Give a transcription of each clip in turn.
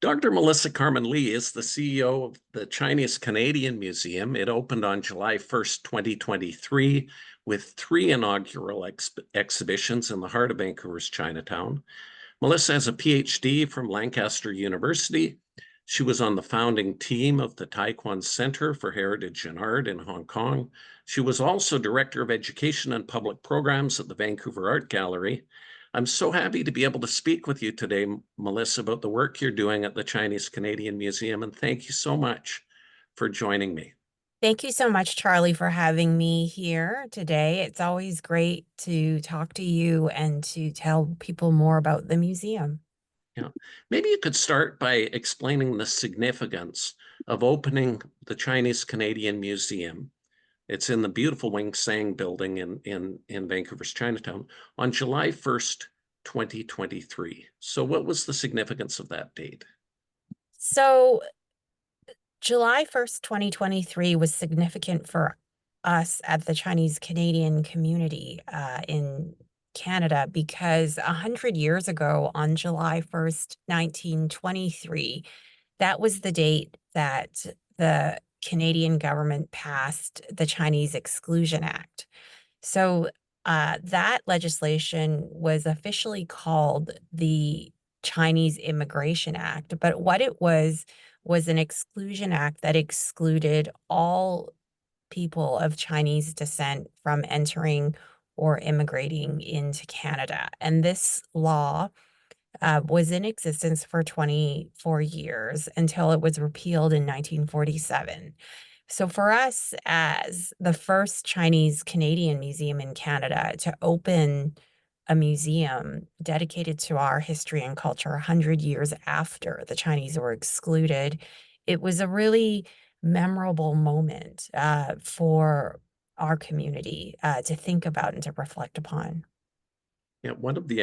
Dr. Melissa Karmen Lee is the CEO of the Chinese Canadian Museum. It opened on July 1st, 2023, with three inaugural exhibitions in the heart of Vancouver's Chinatown. Melissa has a PhD from Lancaster University. She was on the founding team of the Tai Kwun Centre for Heritage and Art in Hong Kong. She was also Director of Education and Public Programs at the Vancouver Art Gallery. I'm so happy to be able to speak with you today, Melissa, about the work you're doing at the Chinese Canadian Museum, and thank you so much for joining me. Thank you so much, Charlie, for having me here today. It's always great to talk to you and to tell people more about the museum. Yeah. Maybe you could start by explaining the significance of opening the Chinese Canadian Museum. It's in the beautiful Wing Sang building in Vancouver's Chinatown on July 1st, 2023. So what was the significance of that date? So, July 1st, 2023 was significant for us at the Chinese Canadian community in Canada because 100 years ago, on July 1st, 1923, that was the date that the Canadian government passed the Chinese Exclusion Act. So that legislation was officially called the Chinese Immigration Act, but what it was an exclusion act that excluded all people of Chinese descent from entering or immigrating into Canada. And this law was in existence for 24 years until it was repealed in 1947. So, for us, as the first Chinese Canadian museum in Canada to open a museum dedicated to our history and culture 100 years after the Chinese were excluded, it was a really memorable moment for our community to think about and to reflect upon. Yeah, one of the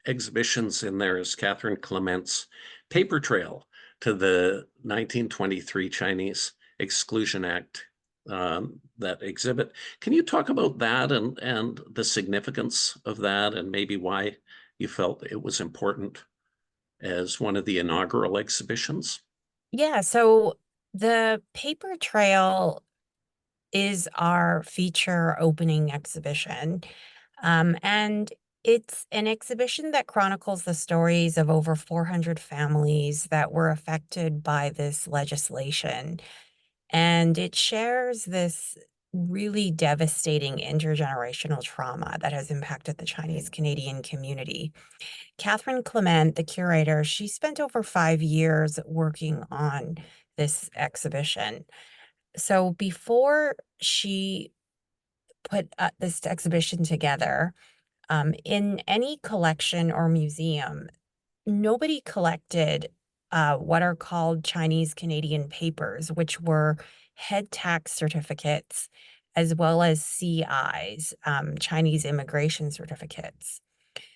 exhibitions in there is Catherine Clement's paper trail to the 1923 Chinese Exclusion Act, that exhibit. Can you talk about that and the significance of that and maybe why you felt it was important as one of the inaugural exhibitions? Yeah, so the paper trail is our feature opening exhibition. And it's an exhibition that chronicles the stories of over 400 families that were affected by this legislation. And it shares this really devastating intergenerational trauma that has impacted the Chinese Canadian community. Catherine Clement, the curator, she spent over 5 years working on this exhibition. So before she put this exhibition together, in any collection or museum, nobody collected what are called Chinese Canadian papers, which were head tax certificates, as well as CIs, Chinese immigration certificates.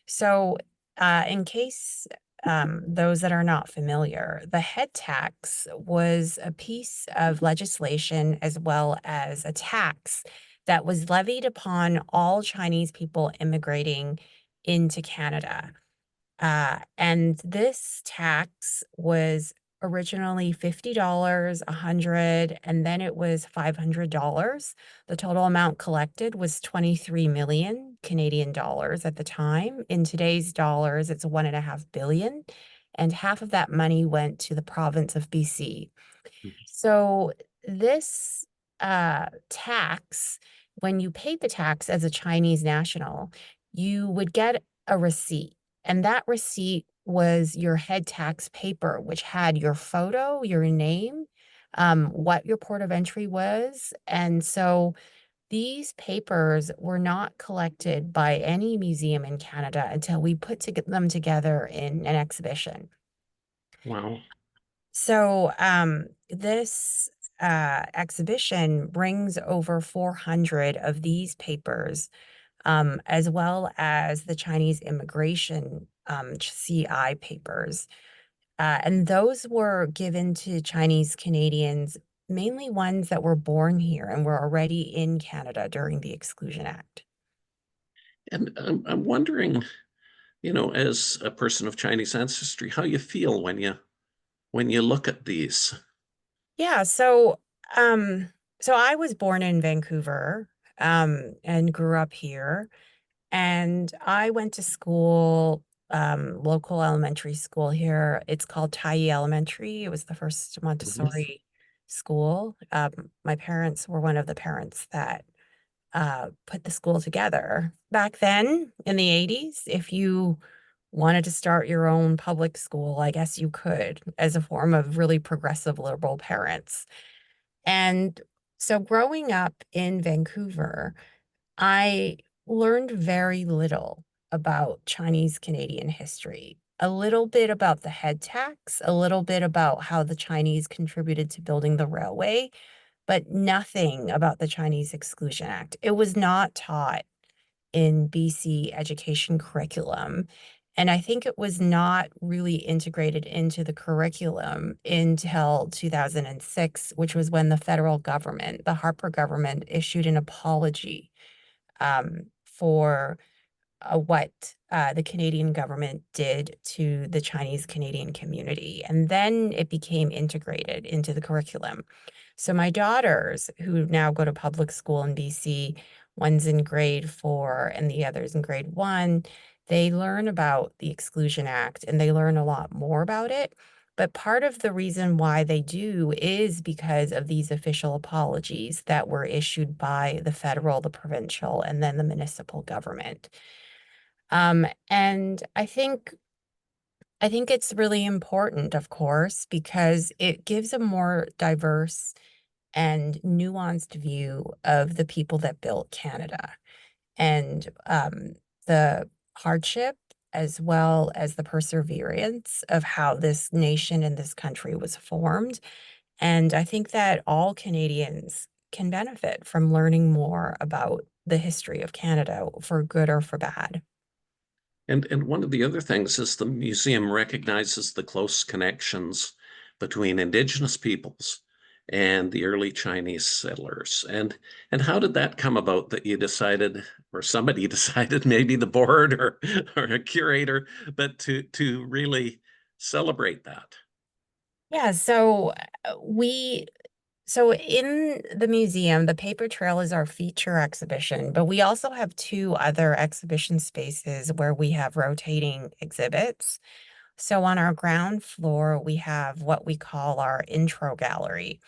So, in case those that are not familiar, the head tax was a piece of legislation as well as a tax that was levied upon all Chinese people immigrating into Canada. And this tax was originally $50, 100, and then it was $500. The total amount collected was 23 million Canadian dollars at the time. In today's dollars, it's 1.5 billion, and half of that money went to the province of BC. So this tax, when you paid the tax as a Chinese national, you would get a receipt. And that receipt was your head tax paper, which had your photo, your name, what your port of entry was. And so these papers were not collected by any museum in Canada until we put them together in an exhibition. Wow. So this exhibition brings over 400 of these papers, as well as the Chinese immigration CI papers. And those were given to Chinese Canadians, mainly ones that were born here and were already in Canada during the Exclusion Act. And I'm wondering, as a person of Chinese ancestry, how you feel when you when you look at these? Yeah, um so I was born in Vancouver and grew up here. And I went to school, local elementary school here. It's called Tai Elementary. It was the first Mhm. Montessori school. My parents were one of the parents that put the school together. Back then in the 80s, if you wanted to start your own public school, I guess you could, as a form of really progressive liberal parents. And so growing up in Vancouver, I learned very little about Chinese Canadian history. A little bit about the head tax, a little bit about how the Chinese contributed to building the railway, but nothing about the Chinese Exclusion Act. It was not taught in BC education curriculum. And I think it was not really integrated into the curriculum until 2006, which was when the federal government, the Harper government, issued an apology for what the Canadian government did to the Chinese Canadian community. And then it became integrated into the curriculum. So my daughters, who now go to public school in BC, one's in grade 4 and the other's in grade 1, they learn about the Exclusion Act and they learn a lot more about it. But part of the reason why they do is because of these official apologies that were issued by the federal, the provincial, and then the municipal government. And I think it's really important, of course, because it gives a more diverse and nuanced view of the people that built Canada and the hardship as well as the perseverance of how this nation and this country was formed. And I think that all Canadians can benefit from learning more about the history of Canada for good or for bad. And one of the other things is the museum recognizes the close connections between Indigenous peoples and the early Chinese settlers. And how did that come about that you decided, or somebody decided, maybe the board or a curator, but to really celebrate that? Yeah, we in the museum, the paper trail is our feature exhibition, but we also have two other exhibition spaces where we have rotating exhibits. So on our ground floor, we have what we call our intro gallery.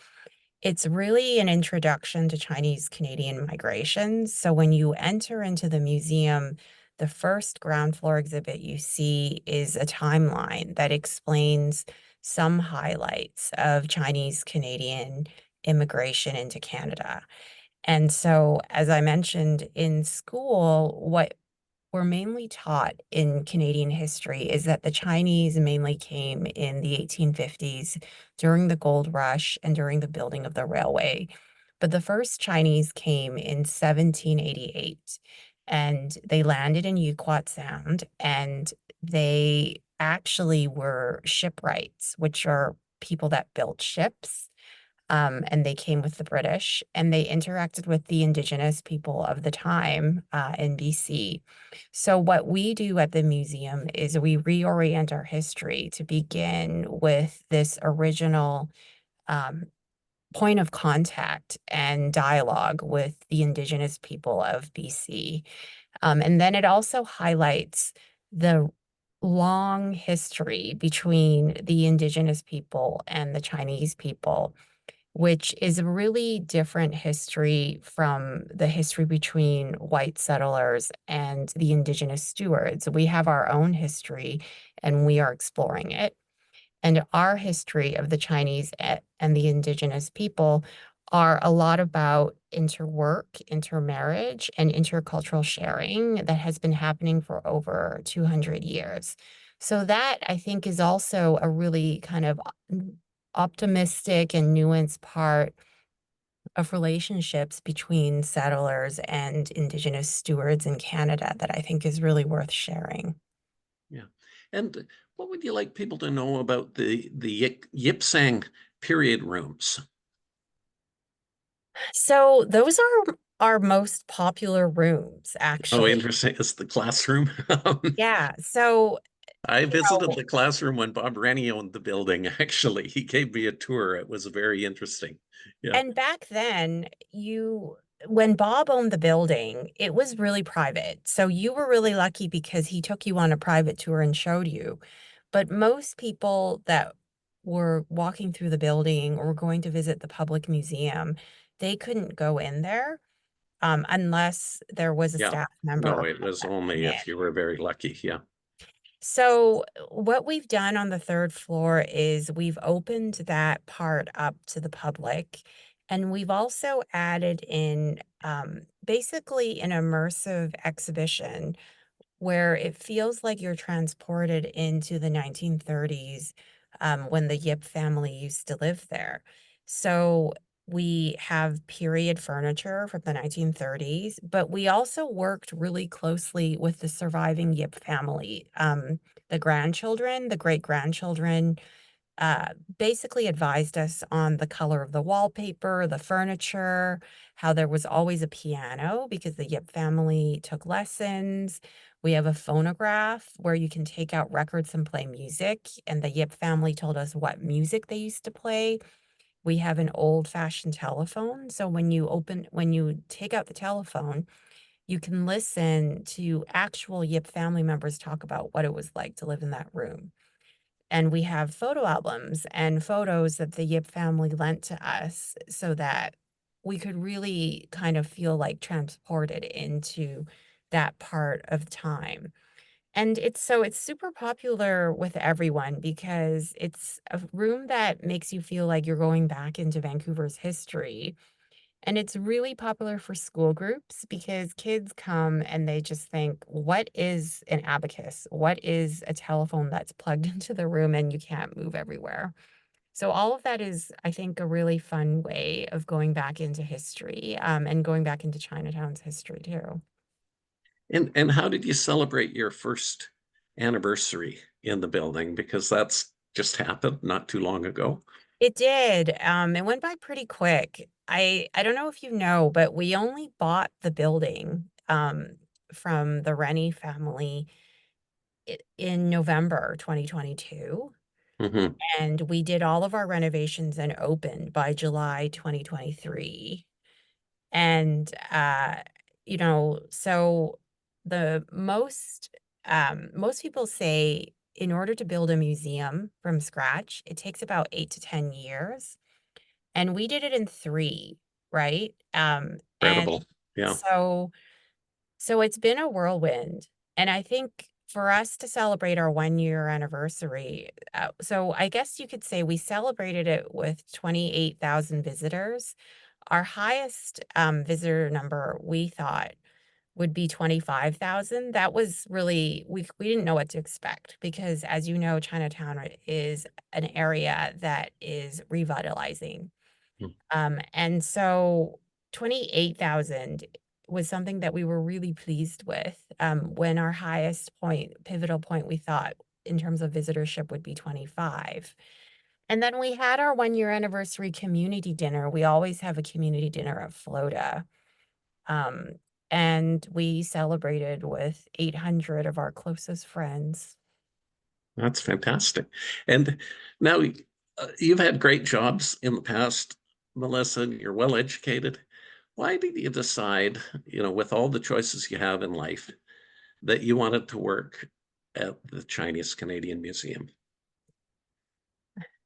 It's really an introduction to Chinese Canadian migration. So when you enter into the museum, the first ground floor exhibit you see is a timeline that explains some highlights of Chinese Canadian immigration into Canada. And so, as I mentioned in school, what we're mainly taught in Canadian history is that the Chinese mainly came in the 1850s during the gold rush and during the building of the railway. But the first Chinese came in 1788 and they landed in Yuquat Sound and they actually were shipwrights, which are people that built ships. And they came with the British and they interacted with the indigenous people of the time in BC. So, what we do at the museum is we reorient our history to begin with this original um, point of contact and dialogue with the indigenous people of BC. And then it also highlights the long history between the indigenous people and the Chinese people, which is a really different history from the history between white settlers and the indigenous stewards. We have our own history and we are exploring it. And our history of the Chinese and the indigenous people are a lot about interwork, intermarriage, and intercultural sharing that has been happening for over 200 years. So that I think is also a really kind of optimistic and nuanced part of relationships between settlers and Indigenous stewards in Canada that I think is really worth sharing. Yeah. And what would you like people to know about the Yipsang period rooms? So those are our most popular rooms, Oh, actually. interesting. It's the classroom. Yeah. So I you know, visited the classroom when Bob Rennie owned the building, actually. He gave me a tour. It was very interesting. Yeah. and back then, when Bob owned the building, it was really private. So you were really lucky because he took you on a private tour and showed you. But most people that were walking through the building or going to visit the public museum, they couldn't go in there unless there was a Yeah. staff member No, or it was in only it. if you were very lucky. Yeah. So what we've done on the third floor is we've opened that part up to the public, and we've also added in basically an immersive exhibition where it feels like you're transported into the 1930s when the Yip family used to live there. So we have period furniture from the 1930s, but we also worked really closely with the surviving Yip family. The grandchildren, the great grandchildren, basically advised us on the color of the wallpaper, the furniture, how there was always a piano because the Yip family took lessons. We have a phonograph where you can take out records and play music, and the Yip family told us what music they used to play. We have an old-fashioned telephone, so when you take out the telephone, you can listen to actual Yip family members talk about what it was like to live in that room. And we have photo albums and photos that the Yip family lent to us so that we could really kind of feel like transported into that part of time. And it's super popular with everyone because it's a room that makes you feel like you're going back into Vancouver's history, and it's really popular for school groups because kids come and they just think, what is an abacus? What is a telephone that's plugged into the room and you can't move everywhere? So all of that is, I think, a really fun way of going back into history, and going back into Chinatown's history too. And how did you celebrate your first anniversary in the building? Because that's just happened not too long ago. It did. It went by pretty quick. I don't know if you know, but we only bought the building from the Rennie family in November 2022, Hmm. and we did all of our renovations and opened by July 2023. And, so the most people say in order to build a museum from scratch, it takes about 8 to 10 years, and we did it in 3, right? And Incredible. Yeah. so so it's been a whirlwind, and I think for us to celebrate our 1-year anniversary, so I guess you could say we celebrated it with 28,000 visitors. Our highest, visitor number, we thought, would be 25,000. That was really we didn't know what to expect because, as you know, Chinatown is an area that is revitalizing. And so 28,000 was something that we were really pleased with, when our highest point, pivotal point, we thought in terms of visitorship would be 25. And then we had our 1-year anniversary community dinner. We always have a community dinner at Flota. Um, and we celebrated with 800 of our closest friends. That's fantastic. And now you've had great jobs in the past, Melissa, and you're well educated. Why did you decide, with all the choices you have in life, that you wanted to work at the Chinese Canadian Museum?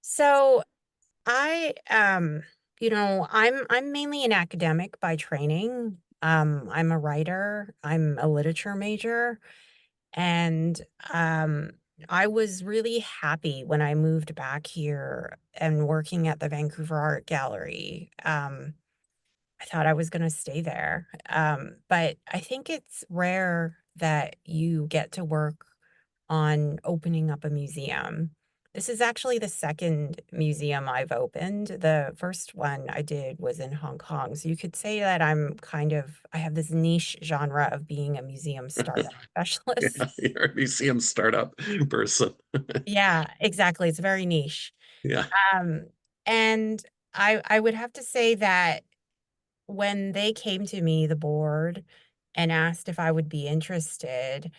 So I'm mainly an academic by training. I'm a writer, I'm a literature major, and I was really happy when I moved back here and working at the Vancouver Art Gallery. I thought I was going to stay there. But I think it's rare that you get to work on opening up a museum. This is actually the second museum I've opened. The first one I did was in Hong Kong. So you could say that I have this niche genre of being a museum startup specialist. Yeah, you're a museum startup person. Yeah, exactly. It's very niche. Yeah, Um, and I would have to say that when they came to me, the board, and asked if I would be interested,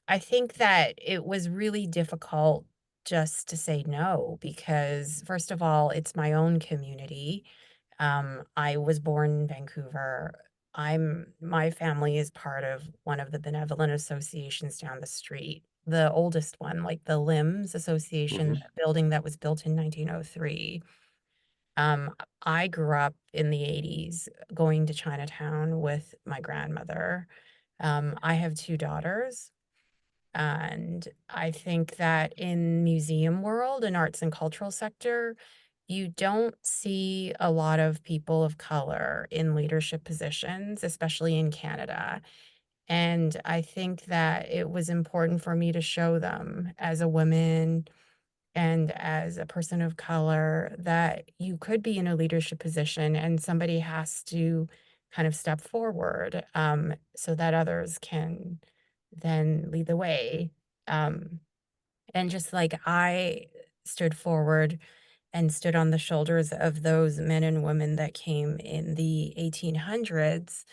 I think that it was really difficult just to say no because, first of all, it's my own community. I was born in Vancouver. My family is part of one of the benevolent associations down the street, the oldest one, like the Limbs Association, Mhm. the building that was built in 1903. Um, I grew up in the 80s going to Chinatown with my grandmother. I have two daughters. And I think that in museum world and arts and cultural sector, you don't see a lot of people of color in leadership positions, especially in Canada. And I think that it was important for me to show them as a woman and as a person of color that you could be in a leadership position and somebody has to kind of step forward so that others can then lead the way. Um, and just like I stood forward and stood on the shoulders of those men and women that came in the 1800s,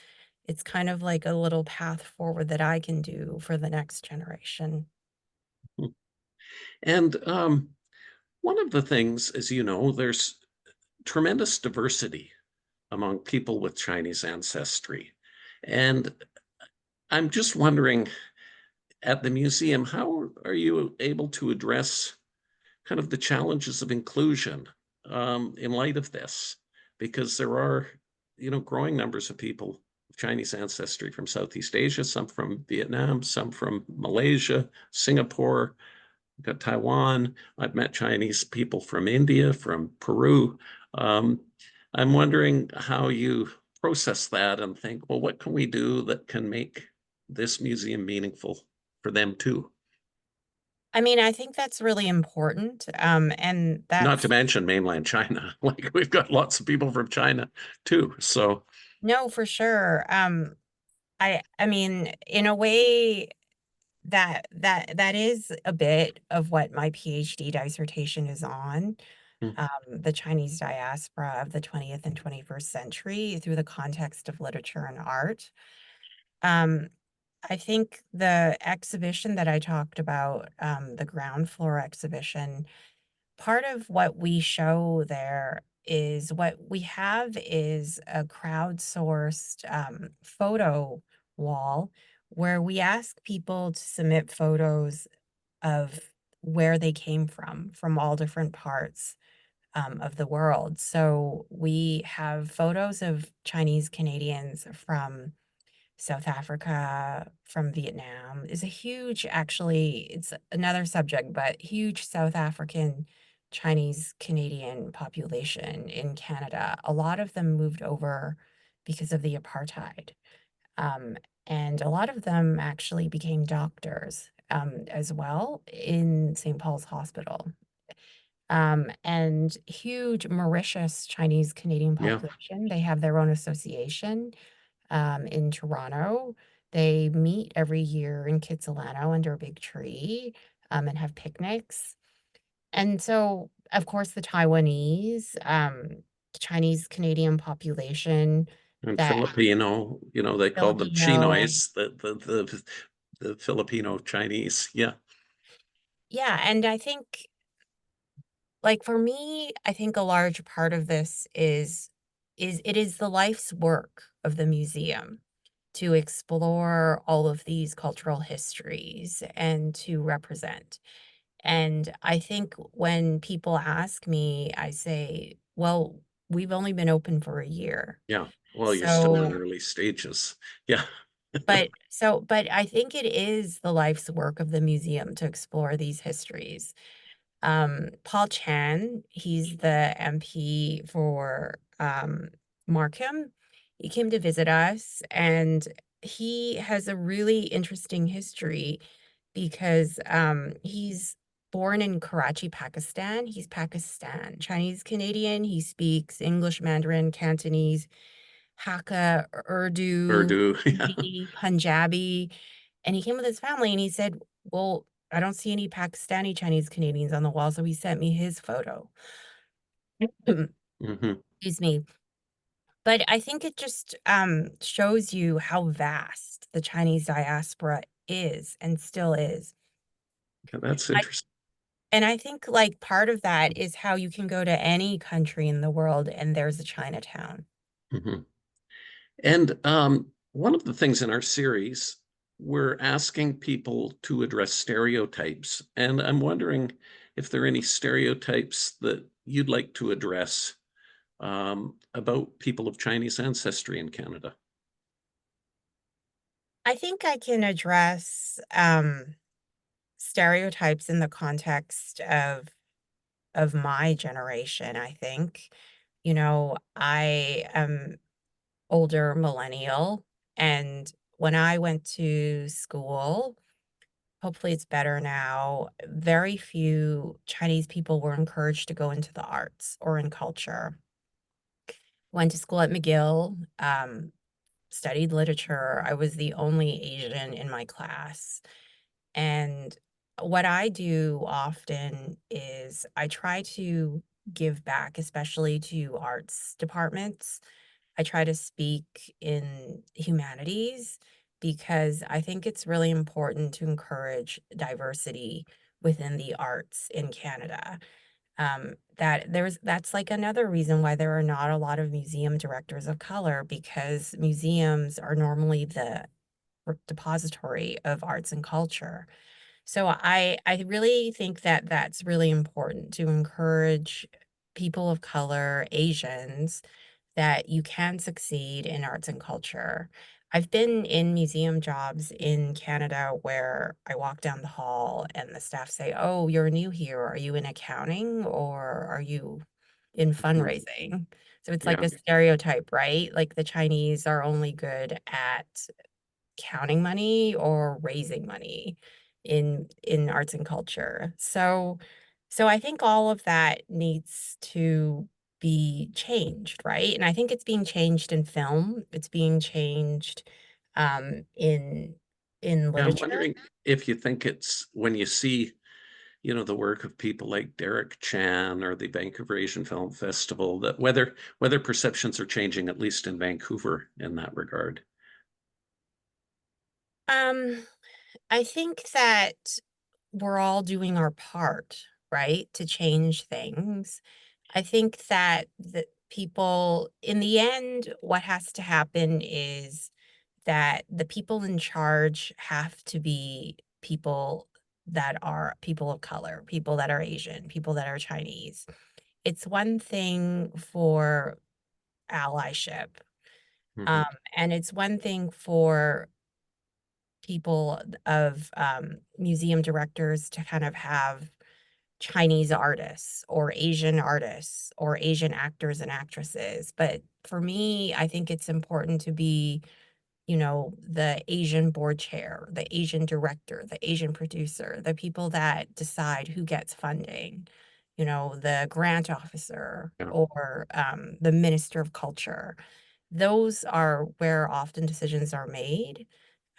it's kind of like a little path forward that I can do for the next generation. And one of the things, as you know, there's tremendous diversity among people with Chinese ancestry. And I'm just wondering, at the museum, how are you able to address kind of the challenges of inclusion in light of this? Because there are, growing numbers of people of Chinese ancestry from Southeast Asia, some from Vietnam, some from Malaysia, Singapore, got Taiwan. I've met Chinese people from India, from Peru. Um, I'm wondering how you process that and think, well, what can we do that can make this museum meaningful for them too? I mean, I think that's really important. And Not to that's mention mainland China. Like we've got lots of people from China too. So no, for sure. I mean, in a way, that is a bit of what my PhD dissertation is on, mm, the Chinese diaspora of the 20th and 21st century through the context of literature and art. Um, I think the exhibition that I talked about, the ground floor exhibition, part of what we show there is what we have is a crowdsourced photo wall where we ask people to submit photos of where they came from all different parts of the world. So we have photos of Chinese Canadians from South Africa, from Vietnam is a huge, actually, it's another subject, but huge South African Chinese Canadian population in Canada. A lot of them moved over because of the apartheid. Um, and a lot of them actually became doctors as well in St. Paul's Hospital. And huge Mauritius Chinese Canadian yeah. population. They have their own association in Toronto. They meet every year in Kitsilano under a big tree and have picnics. And so, of course, the Taiwanese, Chinese Canadian population And that Filipino, they called them Filipino. Chinois, the Filipino Chinese. Yeah. Yeah. And I think, like, for me, I think a large part of this is it is the life's work of the museum to explore all of these cultural histories and to represent. And I think when people ask me, I say, well, we've only been open for a year. Yeah. Well, you're still in So, early stages. Yeah. but I think it is the life's work of the museum to explore these histories. Paul Chan, he's the MP for Markham. He came to visit us, and he has a really interesting history because he's born in Karachi, Pakistan. He's Pakistan, Chinese Canadian. He speaks English, Mandarin, Cantonese, Hakka, Urdu, Urdu. Yeah. Hindi, Punjabi. And he came with his family and he said, well, I don't see any Pakistani Chinese Canadians on the wall. So he sent me his photo. Hmm. Excuse me. But I think it just shows you how vast the Chinese diaspora is and still is. Yeah, that's I, interesting. and I think like part of that is how you can go to any country in the world and there's a Chinatown. Mhm. And one of the things in our series, we're asking people to address stereotypes. And I'm wondering if there are any stereotypes that you'd like to address about people of Chinese ancestry in Canada. I think I can address stereotypes in the context of my generation, I think. You know, I am older millennial, and when I went to school, hopefully it's better now, very few Chinese people were encouraged to go into the arts or in culture. Went to school at McGill, studied literature. I was the only Asian in my class. And what I do often is I try to give back, especially to arts departments. I try to speak in humanities because I think it's really important to encourage diversity within the arts in Canada. That's like another reason why there are not a lot of museum directors of color because museums are normally the depository of arts and culture. So I really think that that's really important to encourage people of color, Asians, that you can succeed in arts and culture. I've been in museum jobs in Canada where I walk down the hall and the staff say, "Oh, you're new here. Are you in accounting or are you in Mhm. fundraising?" So it's like Yeah, a stereotype, right? Like the Chinese are only good at counting money or raising money in arts and culture. So I think all of that needs to be changed, right? And I think it's being changed in film. It's being changed in yeah. I'm literature. wondering if you think it's when you see, the work of people like Derek Chan or the Vancouver Asian Film Festival, that whether perceptions are changing, at least in Vancouver, in that regard. Um, I think that we're all doing our part, right, to change things. I think that the people in the end, what has to happen is that the people in charge have to be people that are people of color, people that are Asian, people that are Chinese. It's one thing for allyship, um, Mhm. and it's one thing for people of museum directors to kind of have Chinese artists or Asian actors and actresses. But for me, I think it's important to be, the Asian board chair, the Asian director, the Asian producer, the people that decide who gets funding, the grant officer Yeah, or the minister of culture. Those are where often decisions are made.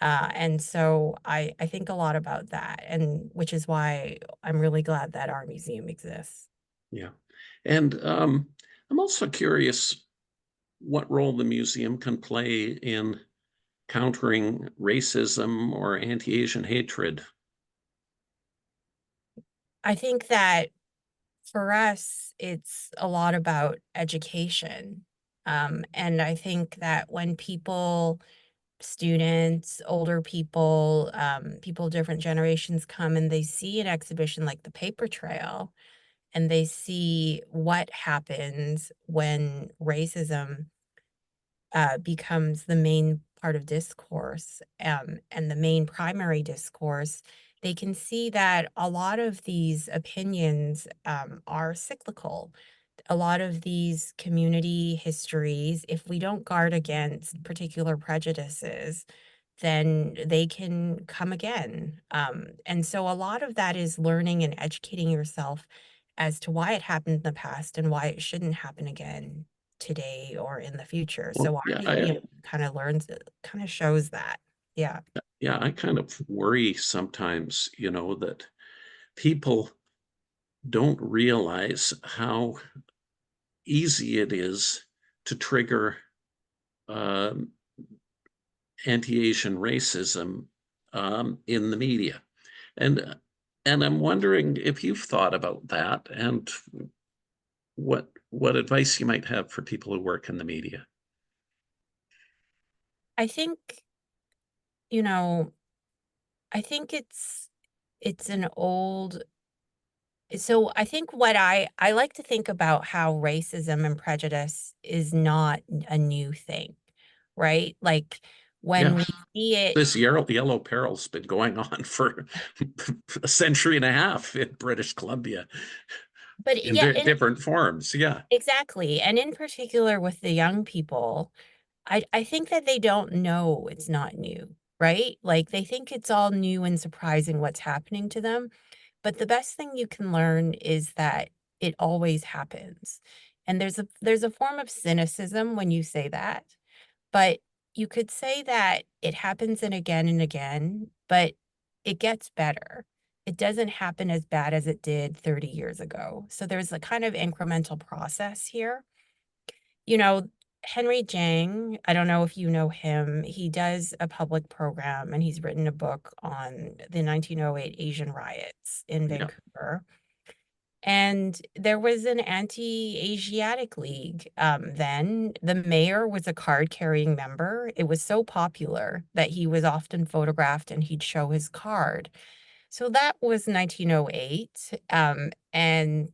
And so I think a lot about that, and which is why I'm really glad that our museum exists. yeah. And I'm also curious what role the museum can play in countering racism or anti-Asian hatred. I think that for us, it's a lot about education. And I think that when people, students, older people, people of different generations come and they see an exhibition like the Paper Trail, and they see what happens when racism becomes the main part of discourse and the main primary discourse, they can see that a lot of these opinions are cyclical. A lot of these community histories, if we don't guard against particular prejudices, then they can come again. And so a lot of that is learning and educating yourself as to why it happened in the past and why it shouldn't happen again today or in the future. Well, So our yeah, museum kind of learns it, kind of shows that. Yeah. I kind of worry sometimes, that people don't realize how easy it is to trigger um, anti-Asian racism in the media. And and I'm wondering if you've thought about that and what advice you might have for people who work in the media. I think, you know, I think it's an old so I think what I like to think about how racism and prejudice is not a new thing, right? Like when Yeah, we see it, this yellow peril's been going on for a century and a half in British Columbia but in yeah, different forms. Yeah. exactly. And in particular with the young people, I think that they don't know it's not new, right? Like they think it's all new and surprising what's happening to them. But the best thing you can learn is that it always happens. And there's a form of cynicism when you say that, but you could say that it happens and again, but it gets better. It doesn't happen as bad as it did 30 years ago. So there's a kind of incremental process here. You know, Henry Jang, I don't know if you know him. He does a public program and he's written a book on the 1908 Asian riots in Yeah. Vancouver. And there was an anti-Asiatic league. Then the mayor was a card-carrying member. It was so popular that he was often photographed and he'd show his card. So that was 1908. And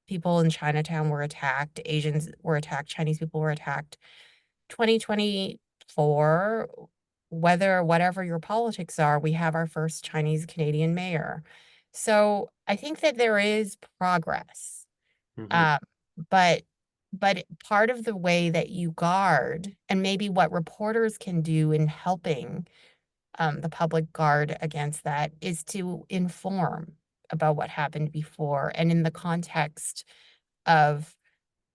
people in Chinatown were attacked, Asians were attacked, Chinese people were attacked. 2024, whatever your politics are, we have our first Chinese Canadian mayor. So I think that there is progress. Mhm. Um, but part of the way that you guard and maybe what reporters can do in helping the public guard against that is to inform about what happened before and in the context of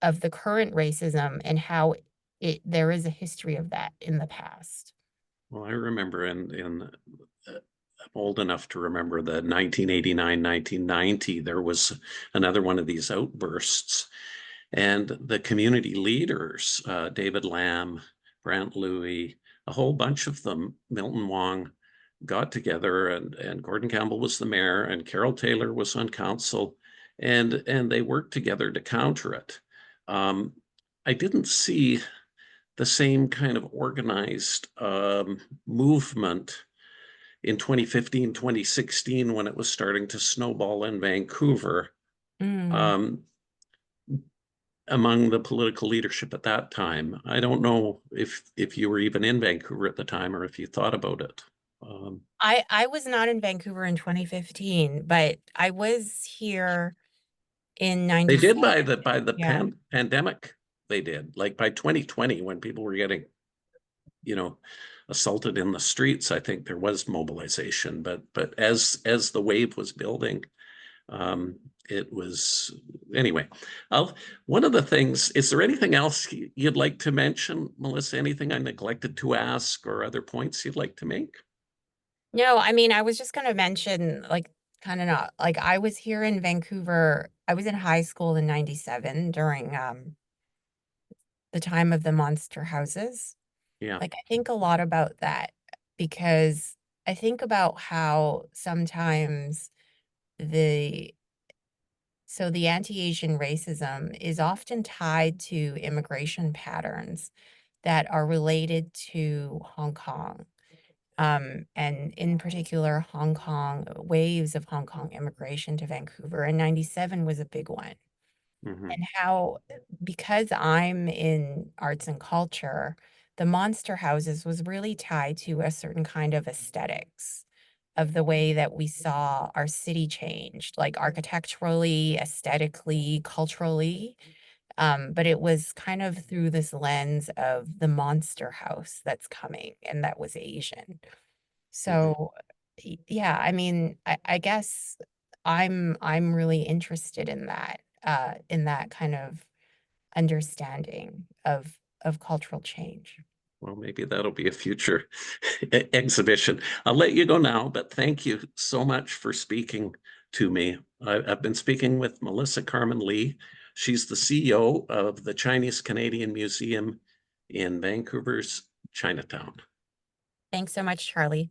the current racism and how there is a history of that in the past. Well, I remember I'm old enough to remember the 1989, 1990, there was another one of these outbursts. And the community leaders, David Lamb, Brant Louie, a whole bunch of them, Milton Wong, got together, and Gordon Campbell was the mayor, and Carol Taylor was on council, and they worked together to counter it. Um, I didn't see the same kind of organized movement in 2015, 2016, when it was starting to snowball in Vancouver. Mm. Um, among the political leadership at that time. I don't know if you were even in Vancouver at the time or if you thought about it. I was not in Vancouver in 2015, but I was here in They 97. did by the Yeah. pandemic. They did, like by 2020, when people were getting, you know, assaulted in the streets. I think there was mobilization, but as the wave was building, um, it was anyway. I'll, one of the things, is there anything else you'd like to mention, Melissa? Anything I neglected to ask or other points you'd like to make? No, I mean, I was just going to mention, like, kind of not like I was here in Vancouver. I was in high school in 97 during the time of the monster houses. Yeah. Like, I think a lot about that because I think about how sometimes the the anti-Asian racism is often tied to immigration patterns that are related to Hong Kong. And in particular, Hong Kong, waves of Hong Kong immigration to Vancouver, and 97 was a big one. Hmm. And how, because I'm in arts and culture, the monster houses was really tied to a certain kind of aesthetics of the way that we saw our city changed, like architecturally, aesthetically, culturally. But it was kind of through this lens of the monster house that's coming, and that was Asian. Hmm. So, yeah, I mean, I guess I'm really interested in that kind of understanding of cultural change. Well, maybe that'll be a future exhibition. I'll let you go now, but thank you so much for speaking to me. I've been speaking with Melissa Karmen Lee. She's the CEO of the Chinese Canadian Museum in Vancouver's Chinatown. Thanks so much, Charlie.